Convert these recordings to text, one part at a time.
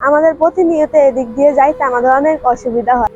আমাদের প্রতিনিয়ত এদিক দিয়ে যাইতে আমাদের অনেক অসুবিধা হয়।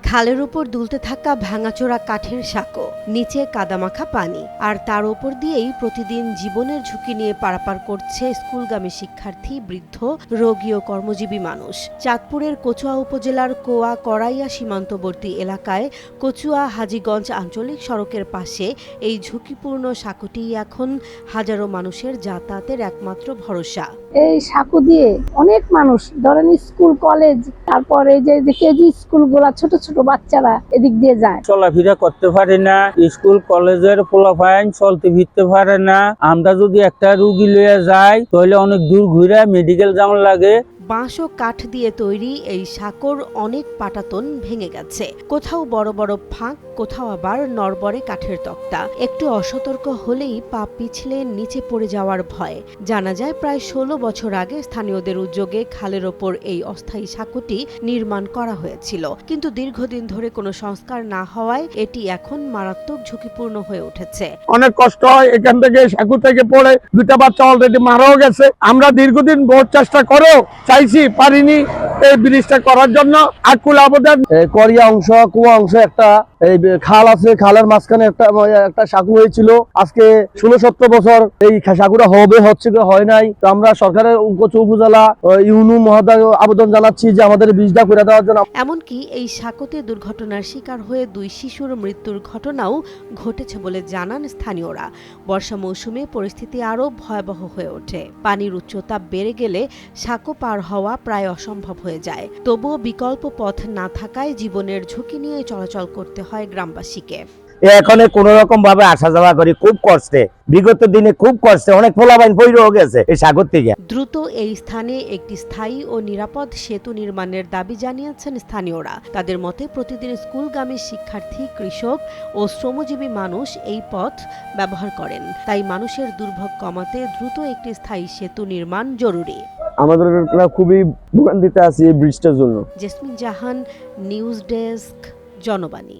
খালের উপর দুলতে থাকা ভাঙাচোরা কাঠের সাঁকো, নিচে কাদামাখা পানি, আর তার উপর দিয়েই প্রতিদিন জীবনের ঝুঁকি নিয়ে পারাপার করছে স্কুলগামী শিক্ষার্থী, বৃদ্ধ, রোগী ও কর্মজীবী মানুষ। চাঁদপুরের কচুয়া উপজেলার কোয়া করাইয়া সীমান্তবর্তী এলাকায় কচুয়া হাজীগঞ্জ আঞ্চলিক সড়কের পাশে এই ঝুঁকিপূর্ণ সাঁকোটি এখন হাজারো মানুষের যাতায়াতের একমাত্র ভরসা। এই সাঁকো দিয়ে অনেক মানুষ, ধরেন স্কুল, কলেজ, তারপর এই যে কেজি স্কুলগুলা, ছোট ছোট বাচ্চারা এদিক দিয়ে যায়। চলাফেরা করতে পারে না, স্কুল কলেজের পোলাপাইন চলতে ফিরতে পারে না। আমরা যদি একটা রুগী লইয়া যাই তাহলে অনেক দূর ঘুরে মেডিকেল যাওয়ার লাগে। বাঁশ ও কাঠ দিয়ে তৈরি এই সাঁকোর অনেক পাটাতন ভেঙে গেছে, কোথাও বড় বড় ফাঁক, কোথাও আবার নড়বড়ে কাঠের তক্তা। একটু অসতর্ক হলেই পা পিছলে নিচে পড়ে যাওয়ার ভয়। জানা যায় প্রায় 16 বছর আগে স্থানীয়দের উদ্যোগে খালের ওপর এই অস্থায়ী সাঁকোটি নির্মাণ করা হয়েছিল, কিন্তু দীর্ঘদিন ধরে কোনো সংস্কার না হওয়ায় এটি এখন মারাত্মক ঝুঁকিপূর্ণ হয়ে উঠেছে। অনেক কষ্ট হয়, এখান থেকে সাঁকো থেকে পড়ে দুটা বাচ্চা অলরেডি মারাও গেছে। আমরা দীর্ঘদিন বহু চেষ্টা করেও চাইছি, পারিনি এই ব্রিজটা করার জন্য। আকুল আবেদন। করিয়া অংশ, কুয়া অংশ একটা এই খাল আছে, খালের মাঝখানে একটা সাঁকো হয়েছিল। আজকে 16-17 বছর এই সাঁকোটা হচ্ছে হয় নাই। তো আমরা সরকারের উপজেলা ইউনু মহোদয় আবেদন জানাচ্ছি যে আমাদের ব্রিজটা করে দেওয়ার জন্য। এমনকি এই সাঁকোতে দুর্ঘটনার শিকার হয়ে 2 শিশুর মৃত্যুর ঘটনাও ঘটেছে বলে জানান স্থানীয়রা। বর্ষা মৌসুমে পরিস্থিতি আরও ভয়াবহ হয়ে ওঠে। পানির উচ্চতা বেড়ে গেলে সাঁকো পার হওয়া প্রায় অসম্ভব হয়ে যায়। তবুও বিকল্প পথ না থাকায় জীবনের ঝুঁকি নিয়ে চলাচল করতে হয় গ্রামবাসীকে। এখন কোন রকম ভাবে আসা যাওয়া করি, খুব কষ্টে, বিগত দিনে খুব কষ্টে, অনেক পোলাপাইন পইড়ও গেছে এই সাগর থেকে। দ্রুত এই স্থানে একটি স্থায়ী ও নিরাপদ সেতু নির্মাণের দাবি জানিয়েছেন স্থানীয়রা। তাদের মতে প্রতিদিন স্কুলগামী শিক্ষার্থী, কৃষক ও শ্রমজীবী মানুষ এই পথ ব্যবহার করেন। তাই মানুষের দুর্ভোগ কমাতে দ্রুত একটি স্থায়ী সেতু নির্মাণ জরুরি। আমাদের খুবই ভোগান্তিতে আছি এই ব্রিজটার জন্য। জেসমিন জাহান, নিউজ ডেস্ক, জনবাণী।